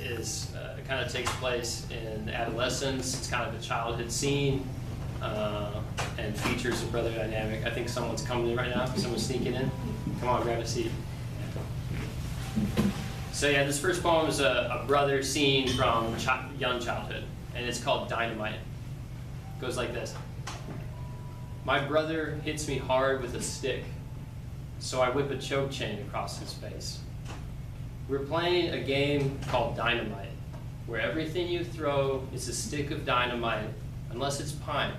is it kind of takes place in adolescence. It's kind of a childhood scene and features a brother dynamic. I think someone's coming in right now. Someone's sneaking in. Come on, grab a seat. So yeah, this first poem is a brother scene from young childhood, and it's called Dynamite. It goes like this. My brother hits me hard with a stick, so I whip a choke chain across his face. We're playing a game called Dynamite, where everything you throw is a stick of dynamite, unless it's pine.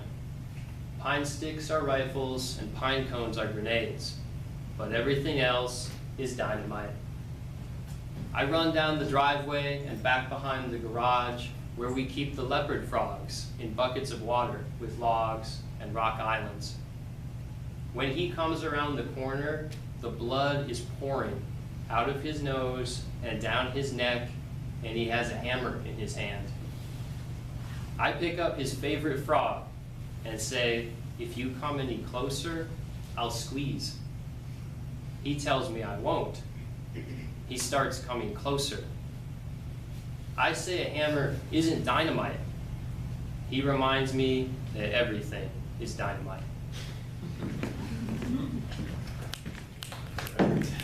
Pine sticks are rifles, and pine cones are grenades, but everything else is dynamite. I run down the driveway and back behind the garage, where we keep the leopard frogs in buckets of water with logs and rock islands. When he comes around the corner, the blood is pouring out of his nose and down his neck, and he has a hammer in his hand. I pick up his favorite frog and say, if you come any closer, I'll squeeze. He tells me I won't. He starts coming closer. I say a hammer isn't dynamite. He reminds me that everything is dynamite.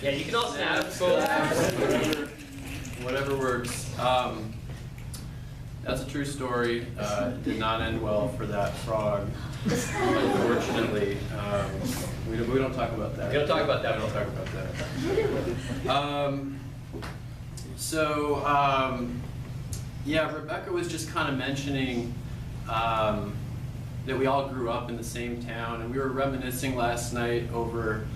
Yeah, you can all snap. Whatever works. That's a true story. It did not end well for that frog, unfortunately. We don't talk about that. We don't talk about that. We don't talk about that. Yeah, Rebecca was just kind of mentioning that we all grew up in the same town, and we were reminiscing last night over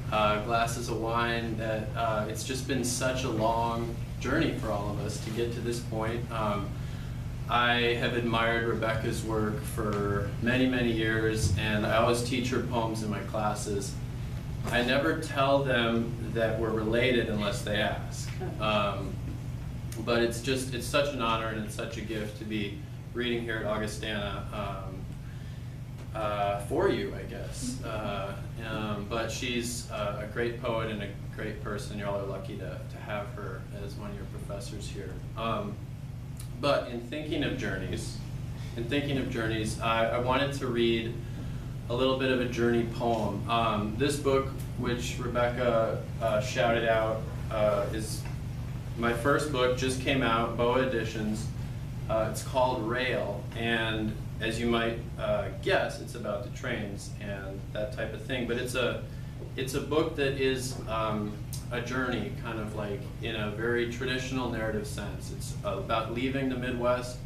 glasses of wine that it's just been such a long journey for all of us to get to this point. I have admired Rebecca's work for many, many years, and I always teach her poems in my classes. I never tell them that we're related unless they ask. But it's such an honor and it's such a gift to be reading here at Augustana for you, I guess. But she's a great poet and a great person. You all are lucky to have her as one of your professors here. But in thinking of journeys, I wanted to read a little bit of a journey poem. This book, which Rebecca shouted out, is my first book, just came out, Boa Editions. It's called Rail, and as you might guess, it's about the trains and that type of thing. But it's a book that is a journey, kind of like in a very traditional narrative sense. It's about leaving the Midwest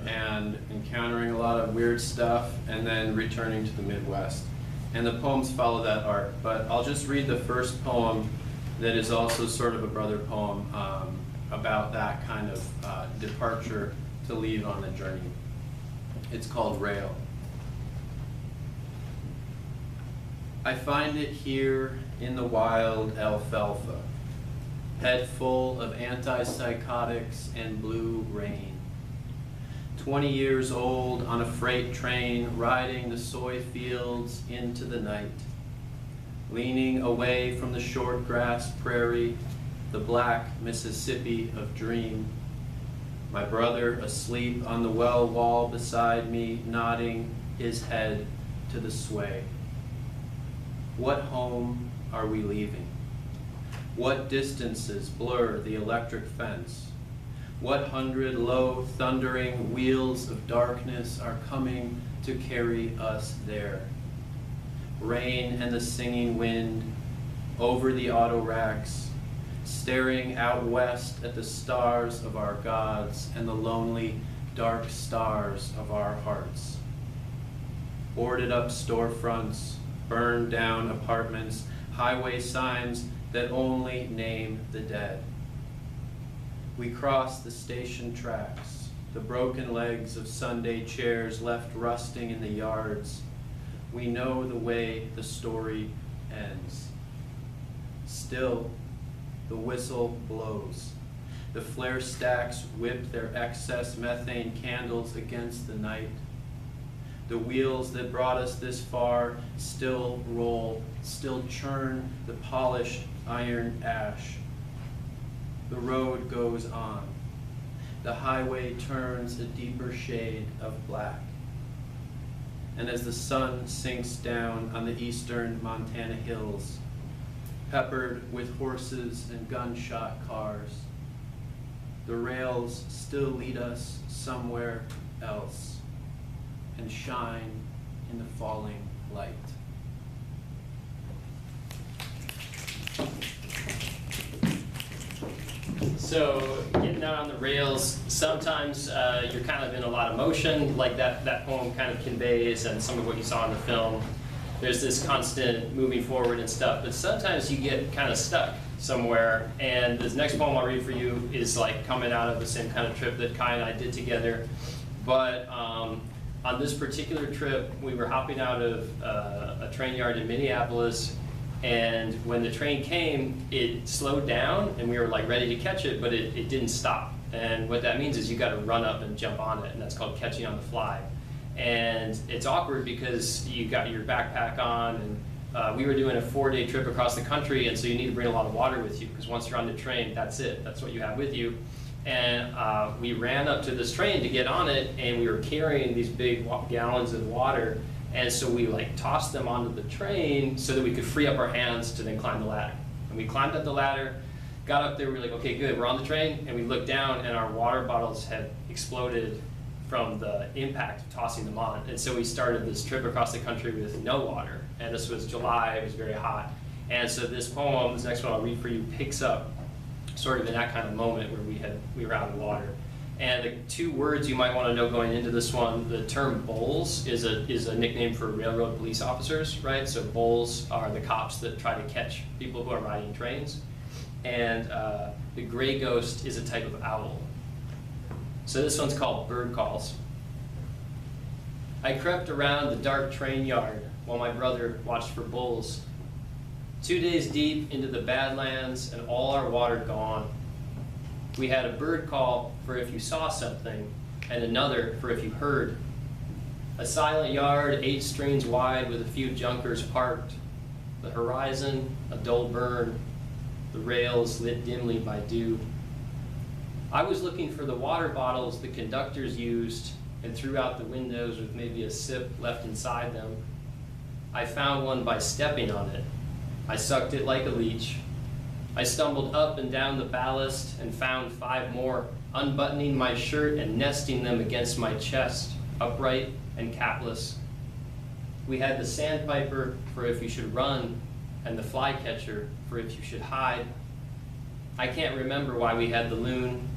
and encountering a lot of weird stuff and then returning to the Midwest. And the poems follow that arc. But I'll just read the first poem that is also sort of a brother poem about that kind of departure to leave on the journey. It's called Rail. I find it here in the wild alfalfa, head full of antipsychotics and blue rain. 20 years old on a freight train, riding the soy fields into the night, leaning away from the short grass prairie, the black Mississippi of dream. My brother asleep on the well wall beside me, nodding his head to the sway. What home are we leaving? What distances blur the electric fence? What 100 low thundering wheels of darkness are coming to carry us there? Rain and the singing wind over the auto racks, staring out west at the stars of our gods and the lonely, dark stars of our hearts. Boarded up storefronts, burned down apartments, highway signs that only name the dead. We cross the station tracks, the broken legs of Sunday chairs left rusting in the yards. We know the way the story ends. Still, the whistle blows. The flare stacks whip their excess methane candles against the night. The wheels that brought us this far still roll, still churn the polished iron ash. The road goes on. the highway turns a deeper shade of black. And as the sun sinks down on the eastern Montana hills, peppered with horses and gunshot cars, the rails still lead us somewhere else and shine in the falling light. So getting out on the rails, sometimes you're kind of in a lot of motion, like that poem kind of conveys, and some of what you saw in the film. There's this constant moving forward and stuff, but sometimes you get kind of stuck somewhere. And this next poem I'll read for you is like coming out of the same kind of trip that Kai and I did together. But on this particular trip, we were hopping out of a train yard in Minneapolis, and when the train came, it slowed down, and we were like ready to catch it, but it didn't stop. And what that means is you got to run up and jump on it, and that's called catching on the fly. And it's awkward because you got your backpack on, and we were doing a 4-day trip across the country, and so you need to bring a lot of water with you, because once you're on the train, that's it. That's what you have with you. And we ran up to this train to get on it, and we were carrying these big gallons of water, and so we like tossed them onto the train so that we could free up our hands to then climb the ladder. And we climbed up the ladder, got up there, we were like, okay, good, we're on the train, and we looked down, and our water bottles had exploded from the impact of tossing them on. And so we started this trip across the country with no water. And this was July, it was very hot. And so this poem, this next one I'll read for you, picks up sort of in that kind of moment where we were out of water. And the 2 words you might want to know going into this one, the term bulls is a nickname for railroad police officers, right? So bulls are the cops that try to catch people who are riding trains. And the gray ghost is a type of owl. So this one's called Bird Calls. I crept around the dark train yard while my brother watched for bulls. 2 days deep into the Badlands and all our water gone. We had a bird call for if you saw something, and another for if you heard. A silent yard 8 streets wide with a few junkers parked. The horizon, a dull burn, the rails lit dimly by dew. I was looking for the water bottles the conductors used and threw out the windows with maybe a sip left inside them. I found one by stepping on it. I sucked it like a leech. I stumbled up and down the ballast and found 5 more, unbuttoning my shirt and nesting them against my chest, upright and capless. We had the sandpiper for if you should run, and the flycatcher for if you should hide. I can't remember why we had the loon.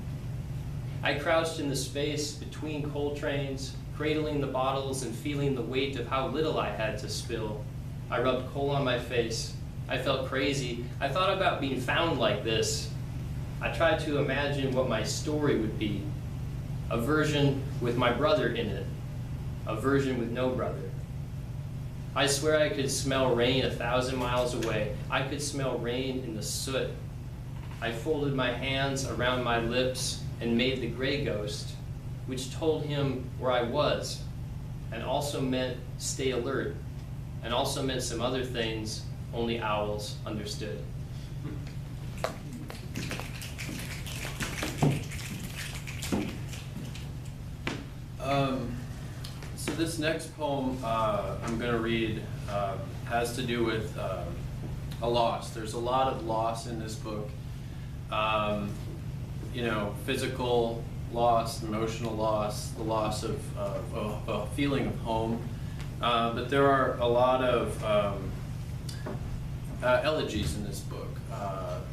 I crouched in the space between coal trains, cradling the bottles and feeling the weight of how little I had to spill. I rubbed coal on my face. I felt crazy. I thought about being found like this. I tried to imagine what my story would be. A version with my brother in it. A version with no brother. I swear I could smell rain 1,000 miles away. I could smell rain in the soot. I folded my hands around my lips and made the gray ghost, which told him where I was, and also meant stay alert, and also meant some other things only owls understood. So this next poem I'm going to read has to do with a loss. There's a lot of loss in this book. You know, physical loss, emotional loss, the loss of a feeling of home. But there are a lot of elegies in this book,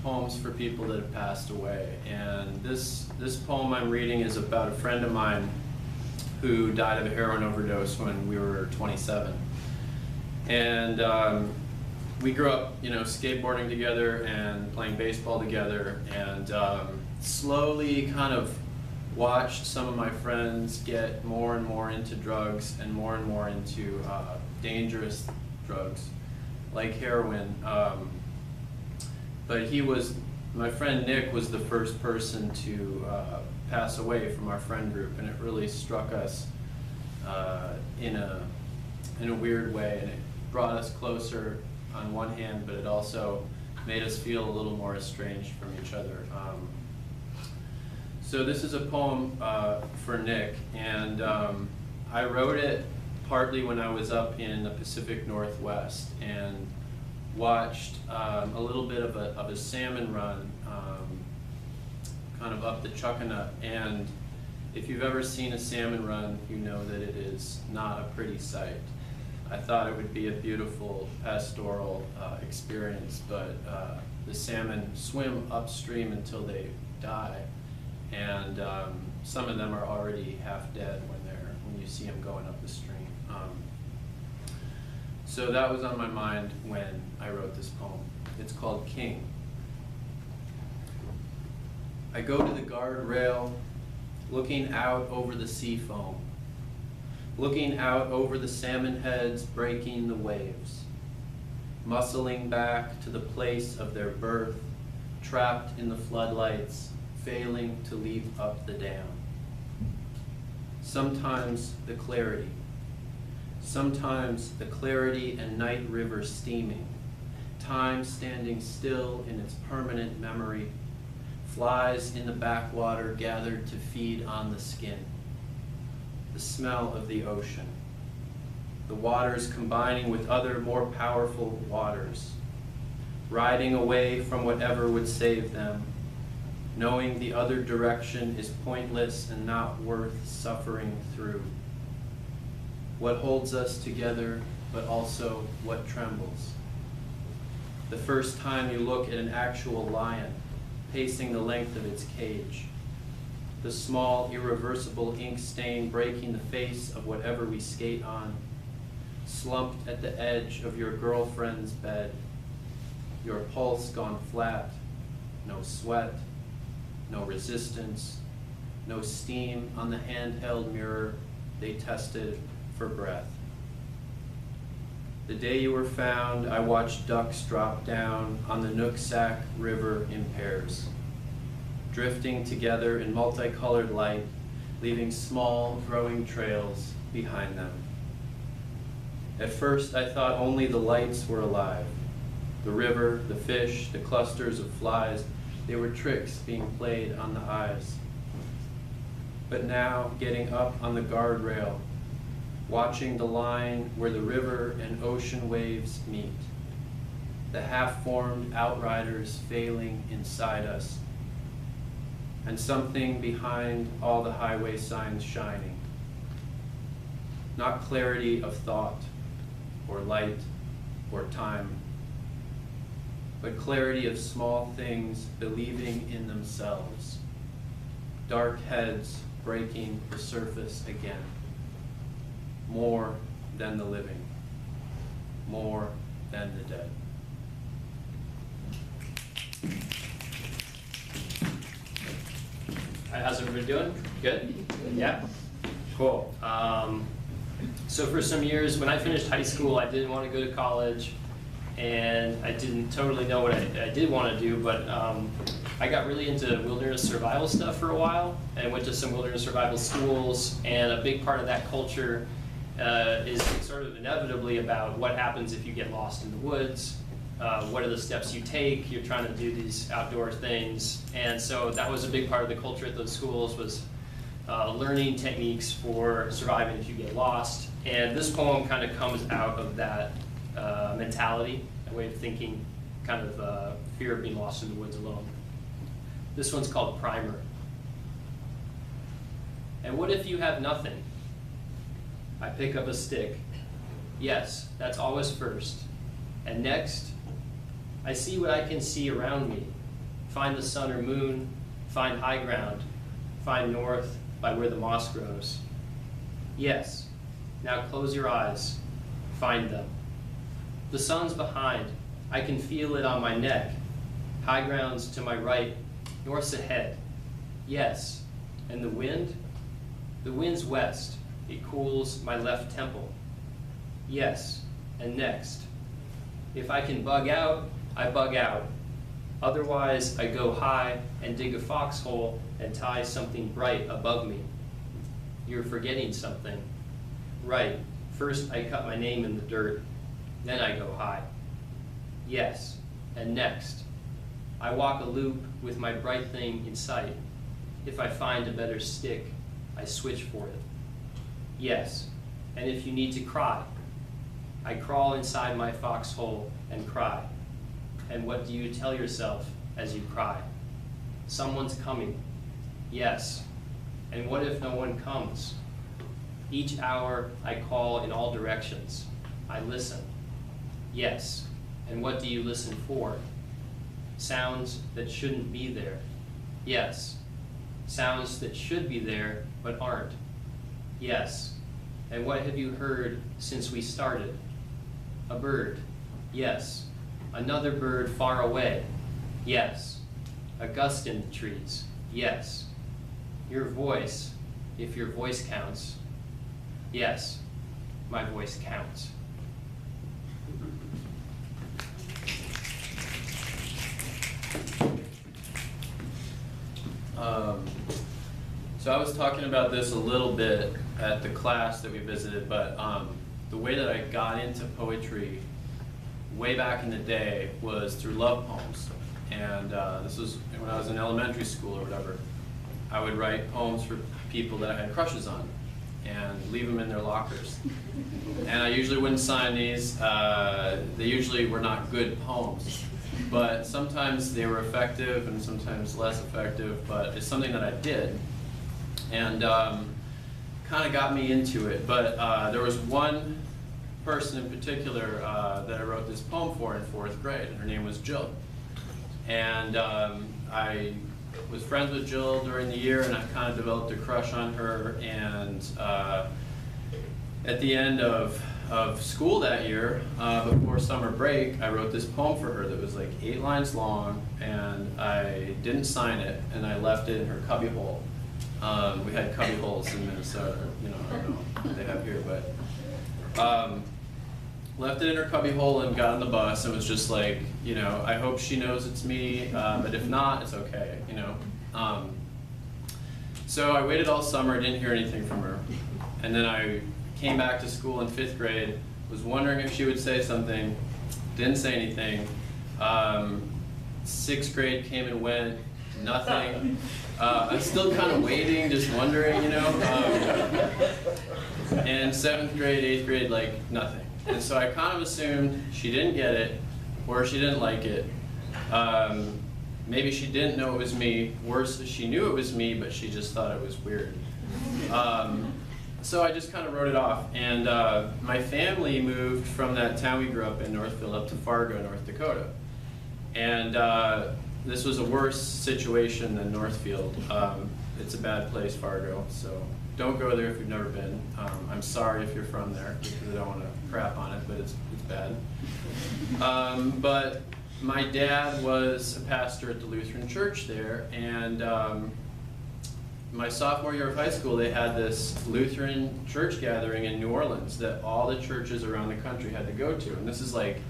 poems for people that have passed away. And this poem I'm reading is about a friend of mine who died of a heroin overdose when we were 27. And we grew up, you know, skateboarding together and playing baseball together, and slowly kind of watched some of my friends get more and more into drugs and more into dangerous drugs like heroin. But my friend Nick was the first person to pass away from our friend group, and it really struck us in a weird way, and it brought us closer on one hand, but it also made us feel a little more estranged from each other. So this is a poem for Nick, and I wrote it partly when I was up in the Pacific Northwest and watched a little bit of a salmon run kind of up the Chuckanut. And if you've ever seen a salmon run, you know that it is not a pretty sight. I thought it would be a beautiful pastoral experience, but the salmon swim upstream until they die, and some of them are already half dead when you see them going up the stream. So that was on my mind when I wrote this poem. It's called King. I go to the guardrail, looking out over the sea foam, looking out over the salmon heads breaking the waves, muscling back to the place of their birth, trapped in the floodlights, failing to leap up the dam. Sometimes the clarity and night river steaming, time standing still in its permanent memory, flies in the backwater gathered to feed on the skin, the smell of the ocean, the waters combining with other more powerful waters, riding away from whatever would save them, knowing the other direction is pointless and not worth suffering through. What holds us together, but also what trembles. The first time you look at an actual lion, pacing the length of its cage, the small, irreversible ink stain breaking the face of whatever we skate on, slumped at the edge of your girlfriend's bed, your pulse gone flat, no sweat, no resistance, no steam on the handheld mirror they tested for breath. The day you were found, I watched ducks drop down on the Nooksack River in pairs, drifting together in multicolored light, leaving small, growing trails behind them. At first, I thought only the lights were alive. The river, the fish, the clusters of flies, they were tricks being played on the eyes. But now, getting up on the guardrail, watching the line where the river and ocean waves meet, the half-formed outriders failing inside us, and something behind all the highway signs shining. Not clarity of thought, or light, or time, but clarity of small things believing in themselves, dark heads breaking the surface again. More than the living, more than the dead. How's everybody doing? Good? Yeah? Cool. So for some years, when I finished high school, I didn't want to go to college, and I didn't totally know what I did want to do, but I got really into wilderness survival stuff for a while, and went to some wilderness survival schools, and a big part of that culture is sort of inevitably about what happens if you get lost in the woods, what are the steps you take, you're trying to do these outdoor things, and so that was a big part of the culture at those schools, was learning techniques for surviving if you get lost. And this poem kind of comes out of that mentality, a way of thinking, kind of fear of being lost in the woods alone. This one's called Primer. And what if you have nothing? I pick up a stick. Yes, that's always first. And next, I see what I can see around me. Find the sun or moon, find high ground, find north by where the moss grows. Yes, now close your eyes, find them. The sun's behind, I can feel it on my neck. High ground's to my right, north's ahead. Yes, and the wind? The wind's west, it cools my left temple. Yes, and next. If I can bug out, I bug out. Otherwise, I go high and dig a foxhole and tie something bright above me. You're forgetting something. Right, first I cut my name in the dirt, then I go high. Yes, and next. I walk a loop with my bright thing in sight. if I find a better stick, I switch for it. Yes, and if you need to cry, I crawl inside my foxhole and cry. And what do you tell yourself as you cry? Someone's coming. Yes. And what if no one comes? Each hour I call in all directions. I listen. Yes. And what do you listen for? Sounds that shouldn't be there. Yes. Sounds that should be there but aren't. Yes. And what have you heard since we started? A bird. Yes. Another bird far away. Yes. A gust in the trees. Yes. Your voice, if your voice counts. Yes, my voice counts. So I was talking about this a little bit at the class that we visited, but the way that I got into poetry way back in the day was through love poems. And this was when I was in elementary school or whatever. I would write poems for people that I had crushes on and leave them in their lockers. And I usually wouldn't sign these. They usually were not good poems. But sometimes they were effective and sometimes less effective, but it's something that I did. And kind of got me into it. But there was one person in particular that I wrote this poem for in 4th grade, and her name was Jill. And I was friends with Jill during the year, and I kind of developed a crush on her. And at the end of school that year, before summer break, I wrote this poem for her that was like 8 lines long, and I didn't sign it, and I left it in her cubby hole. We had cubby holes in Minnesota, you know, I don't know what they have here, but left it in her cubby hole and got on the bus and was just like, you know, I hope she knows it's me, but if not, it's okay, you know. So I waited all summer, didn't hear anything from her, and then I came back to school in 5th grade, was wondering if she would say something, didn't say anything. 6th grade came and went, nothing. I'm still kind of waiting, just wondering, you know. And 7th grade, 8th grade, like nothing. And so I kind of assumed she didn't get it, or she didn't like it. Maybe she didn't know it was me. Worse, she knew it was me, but she just thought it was weird. So I just kind of wrote it off. And my family moved from that town we grew up in, Northfield, up to Fargo, North Dakota. And this was a worse situation than Northfield. It's a bad place, Fargo, so don't go there if you've never been. I'm sorry if you're from there, because I don't want to crap on it, but it's bad. But my dad was a pastor at the Lutheran church there, and my sophomore year of high school, they had this Lutheran church gathering in New Orleans that all the churches around the country had to go to. And this is like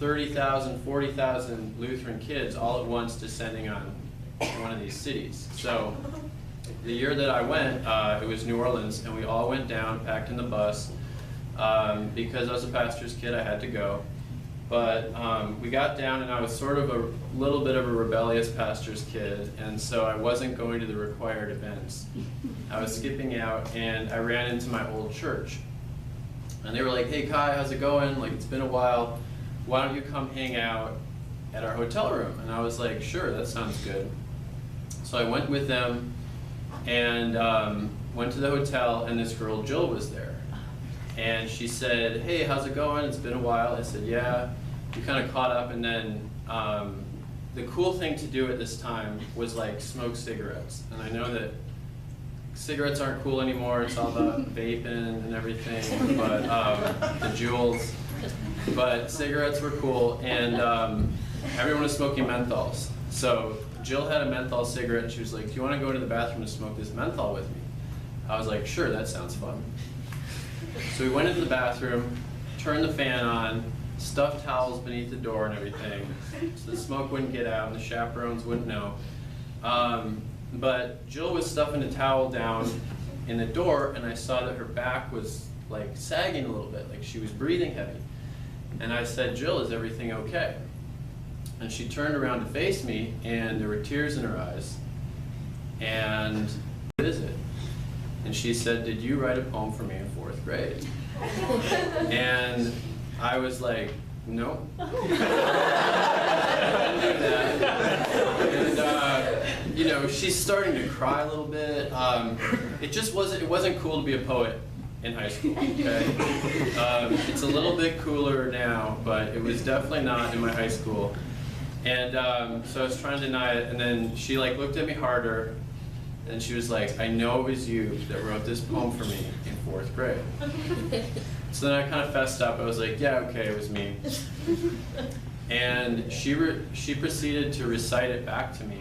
30,000, 40,000 Lutheran kids all at once descending on one of these cities. So the year that I went, it was New Orleans, and we all went down, packed in the bus. Because I was a pastor's kid, I had to go. But we got down, and I was sort of a little bit of a rebellious pastor's kid, and so I wasn't going to the required events. I was skipping out, and I ran into my old church. And they were like, hey Kai, how's it going? Like, it's been a while. Why don't you come hang out at our hotel room? And I was like, sure, that sounds good. So I went with them, and went to the hotel, and this girl, Jill, was there. And she said, hey, how's it going? It's been a while. I said, yeah. We kind of caught up, and then the cool thing to do at this time was like smoke cigarettes. And I know that cigarettes aren't cool anymore. It's all about vaping and everything, but the jewels. But cigarettes were cool, and everyone was smoking menthols. So Jill had a menthol cigarette, and she was like, do you want to go to the bathroom and smoke this menthol with me? I was like, sure, that sounds fun. So we went into the bathroom, turned the fan on, stuffed towels beneath the door and everything, so the smoke wouldn't get out and the chaperones wouldn't know. But Jill was stuffing a towel down in the door, and I saw that her back was like sagging a little bit, like she was breathing heavy. And I said, Jill, is everything okay? And she turned around to face me, and there were tears in her eyes. and visit. And she said, "Did you write a poem for me in 4th grade?" And I was like, "No." I didn't do that. And you know, she's starting to cry a little bit. It wasn't cool to be a poet in high school, okay? It's a little bit cooler now, but it was definitely not in my high school. And so I was trying to deny it, and then she like looked at me harder, and she was like, "I know it was you that wrote this poem for me in 4th grade." So then I kind of fessed up. I was like, "Yeah, okay, it was me." And she proceeded to recite it back to me,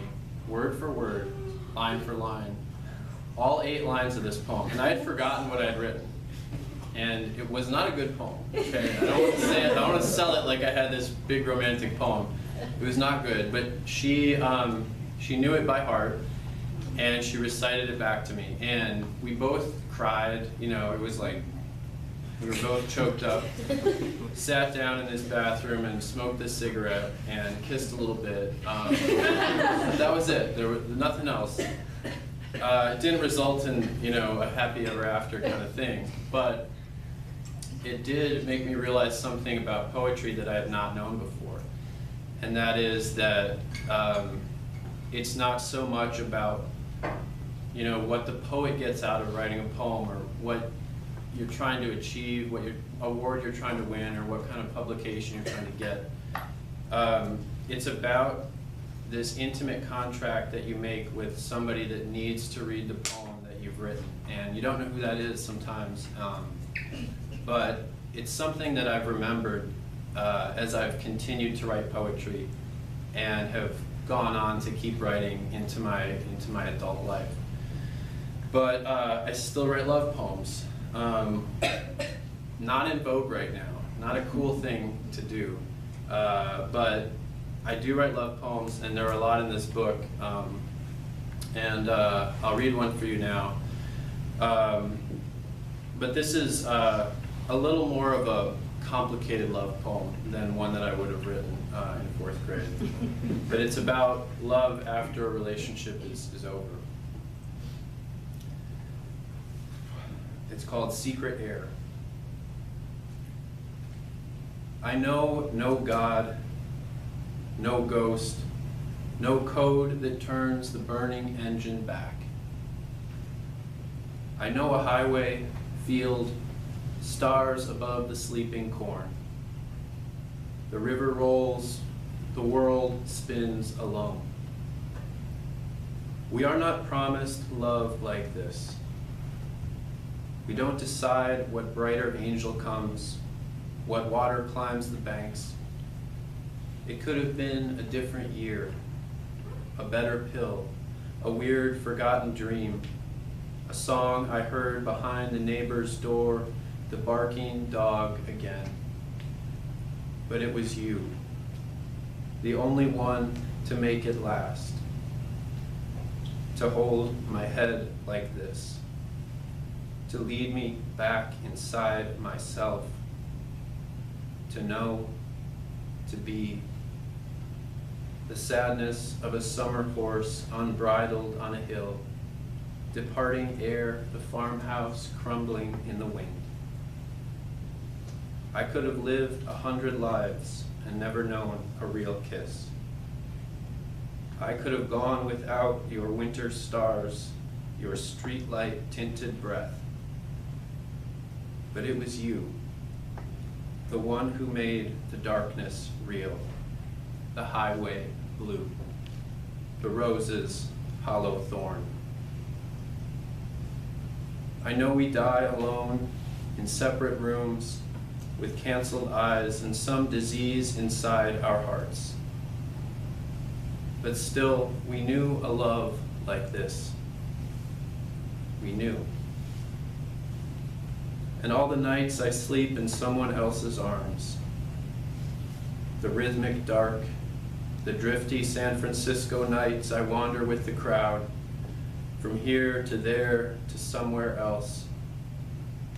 word for word, line for line, all 8 lines of this poem. And I had forgotten what I had written. And it was not a good poem, okay? I don't want to say it, I don't want to sell it like I had this big romantic poem. It was not good, but she knew it by heart, and she recited it back to me. And we both cried, you know, it was like, we were both choked up, sat down in this bathroom and smoked this cigarette and kissed a little bit. That was it, there was nothing else. It didn't result in, you know, a happy ever after kind of thing, but it did make me realize something about poetry that I had not known before. And that is that it's not so much about, you know, what the poet gets out of writing a poem, or what you're trying to achieve, what award you're trying to win, or what kind of publication you're trying to get. It's about this intimate contract that you make with somebody that needs to read the poem that you've written. And you don't know who that is sometimes, but it's something that I've remembered as I've continued to write poetry and have gone on to keep writing into my adult life. But I still write love poems. Not in vogue right now, not a cool thing to do, but I do write love poems, and there are a lot in this book, and I'll read one for you now. But this is a little more of a complicated love poem than one that I would have written in 4th grade. But it's about love after a relationship is over. It's called Secret Air. I know no God, no ghost, no code that turns the burning engine back. I know a highway, field, stars above the sleeping corn. The river rolls, the world spins alone. We are not promised love like this. We don't decide what brighter angel comes, what water climbs the banks. It could have been a different year, a better pill, a weird forgotten dream, a song I heard behind the neighbor's door, the barking dog again. But it was you, the only one to make it last, to hold my head like this, to lead me back inside myself, to know, to be. The sadness of a summer horse unbridled on a hill, departing ere the farmhouse crumbling in the wind. I could have lived 100 lives and never known a real kiss. I could have gone without your winter stars, your streetlight tinted breath. But it was you, the one who made the darkness real, the highway blue, the roses hollow thorn. I know we die alone in separate rooms with canceled eyes and some disease inside our hearts. But still, we knew a love like this. We knew. And all the nights I sleep in someone else's arms. The rhythmic dark, the drifty San Francisco nights I wander with the crowd, from here to there to somewhere else.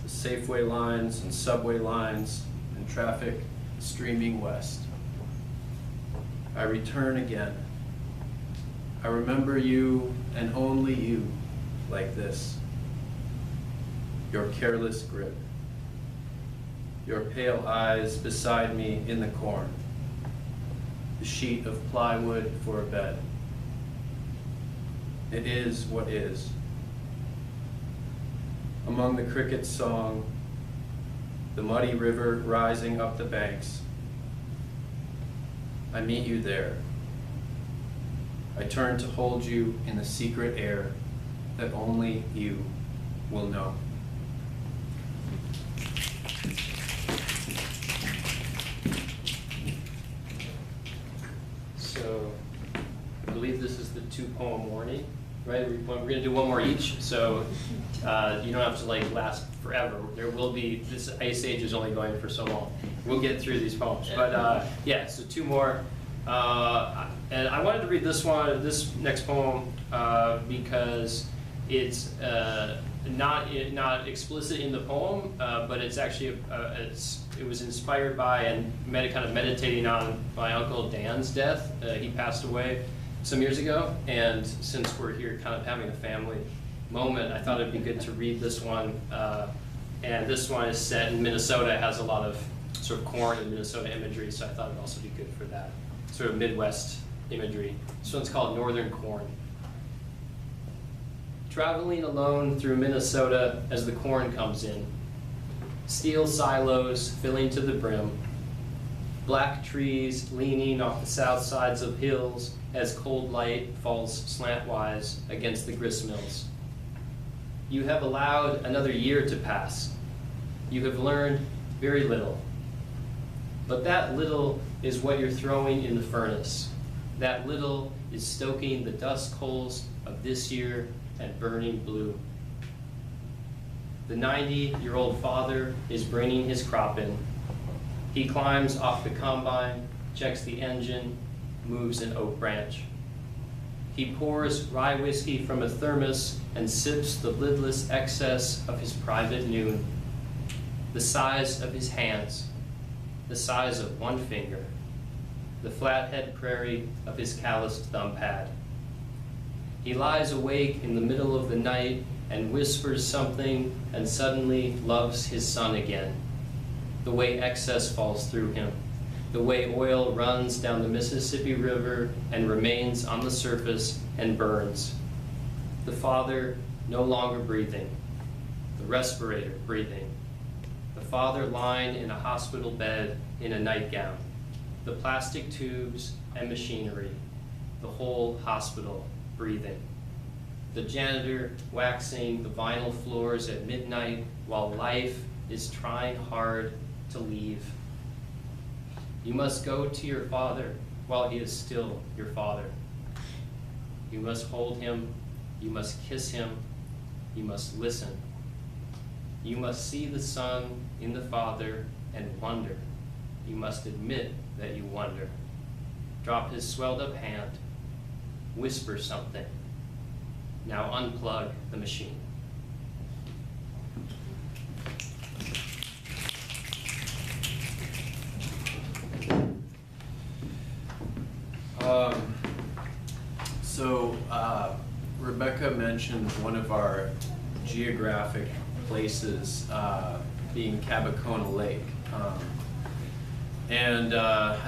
The Safeway lines and subway lines and traffic streaming west. I return again, I remember you and only you like this. Your careless grip. Your pale eyes beside me in the corn. The sheet of plywood for a bed. It is what is. Among the cricket's song, the muddy river rising up the banks. I meet you there. I turn to hold you in the secret air that only you will know. So, I believe this is the 2-poem warning, right? We're going to do one more each, so you don't have to like last forever. There will be, this Ice Age is only going for so long. We'll get through these poems, but yeah, so 2 more. And I wanted to read this next poem, because it's not explicit in the poem, but it's actually it was inspired by and kind of meditating on my Uncle Dan's death. He passed away some years ago, and since we're here kind of having a family moment, I thought it'd be good to read this one. And this one is set in Minnesota. It has a lot of sort of corn and Minnesota imagery, so I thought it'd also be good for that sort of Midwest imagery. This one's called Northern Corn. Traveling alone through Minnesota as the corn comes in. Steel silos filling to the brim. Black trees leaning off the south sides of hills as cold light falls slantwise against the grist mills. You have allowed another year to pass. You have learned very little. But that little is what you're throwing in the furnace. That little is stoking the dust coals of this year and burning blue. The 90-year-old father is bringing his crop in. He climbs off the combine, checks the engine, moves an oak branch. He pours rye whiskey from a thermos and sips the lidless excess of his private noon. The size of his hands, the size of one finger, the flathead prairie of his calloused thumb pad. He lies awake in the middle of the night and whispers something and suddenly loves his son again. The way excess falls through him, the way oil runs down the Mississippi River and remains on the surface and burns. The father no longer breathing, the respirator breathing. The father lying in a hospital bed in a nightgown, the plastic tubes and machinery, the whole hospital breathing. The janitor waxing the vinyl floors at midnight while life is trying hard to leave. You must go to your father while he is still your father. You must hold him, you must kiss him, you must listen. You must see the son in the father and wonder. You must admit that you wonder. Drop his swelled up hand, whisper something. Now unplug the machine. Rebecca mentioned one of our geographic places being Cabacona Lake. I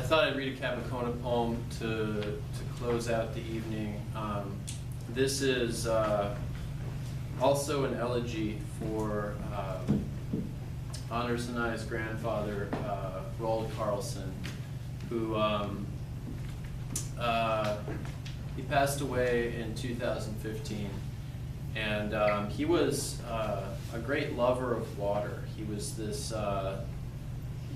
thought I'd read a Cabacona poem to close out the evening. This is also an elegy for Honors and I's grandfather, Roald Carlson, who he passed away in 2015, and he was a great lover of water. He was this,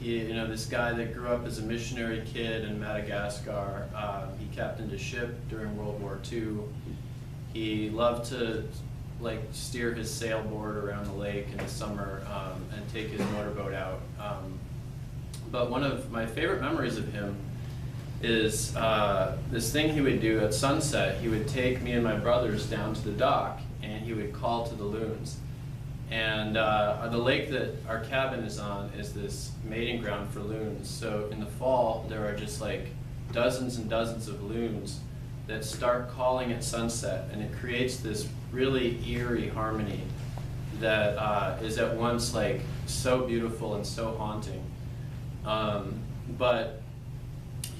this guy that grew up as a missionary kid in Madagascar. He captained a ship during World War II. He loved to steer his sailboard around the lake in the summer and take his motorboat out. But one of my favorite memories of him is this thing he would do at sunset. He would take me and my brothers down to the dock and he would call to the loons. And the lake that our cabin is on is this mating ground for loons. So in the fall, there are just dozens and dozens of loons that start calling at sunset, and it creates this really eerie harmony that is at once like so beautiful and so haunting. But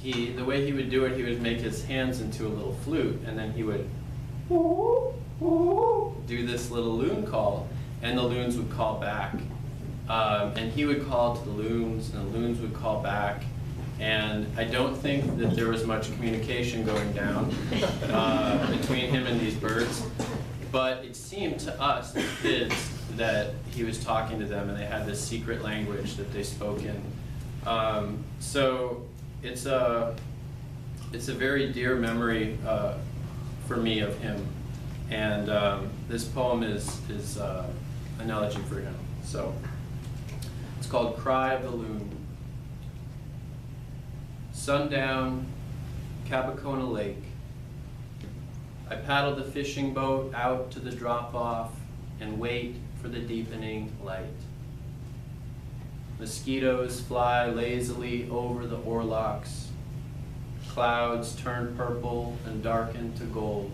the way he would do it, he would make his hands into a little flute, and then he would do this little loon call, and the loons would call back. And he would call to the loons, and the loons would call back. And I don't think that there was much communication going down between him and these birds, but it seemed to us, the kids, that he was talking to them, and they had this secret language that they spoke in. So it's a very dear memory for me of him, and this poem is an elegy for him. So it's called Cry of the Loon. Sundown, Cabacona Lake. I paddle the fishing boat out to the drop-off and wait for the deepening light. Mosquitoes fly lazily over the oarlocks. Clouds turn purple and darken to gold.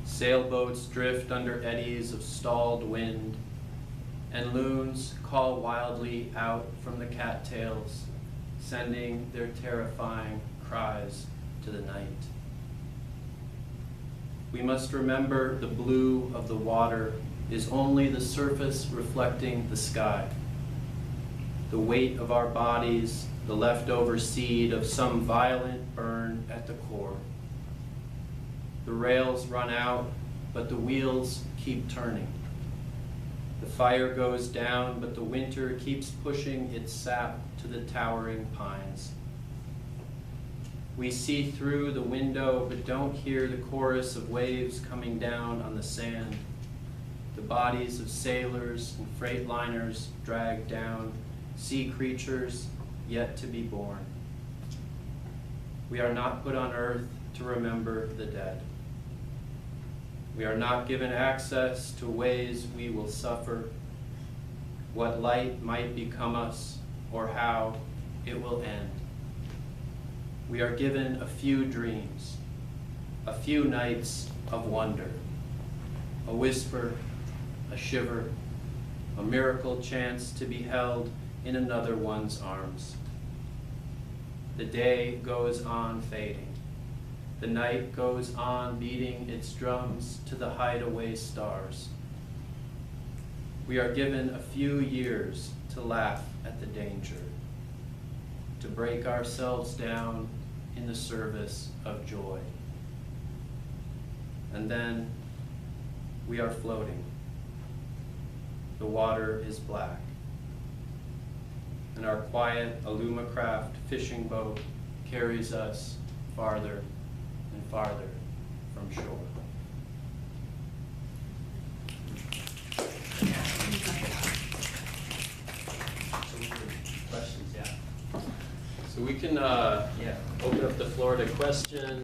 Sailboats drift under eddies of stalled wind, and loons call wildly out from the cattails, sending their terrifying cries to the night. We must remember the blue of the water is only the surface reflecting the sky. The weight of our bodies, the leftover seed of some violent burn at the core. The rails run out, but the wheels keep turning. The fire goes down, but the winter keeps pushing its sap to the towering pines. We see through the window, but don't hear the chorus of waves coming down on the sand. The bodies of sailors and freight liners dragged down, sea creatures yet to be born. We are not put on earth to remember the dead. We are not given access to ways we will suffer, what light might become us, or how it will end. We are given a few dreams, a few nights of wonder, a whisper, a shiver, a miracle chance to be held in another one's arms. The day goes on fading. The night goes on beating its drums to the hideaway stars. We are given a few years to laugh at the danger, to break ourselves down in the service of joy. And then we are floating. The water is black, and our quiet Alumacraft fishing boat carries us farther and farther from shore. Questions, yeah. So we can open up the floor to questions.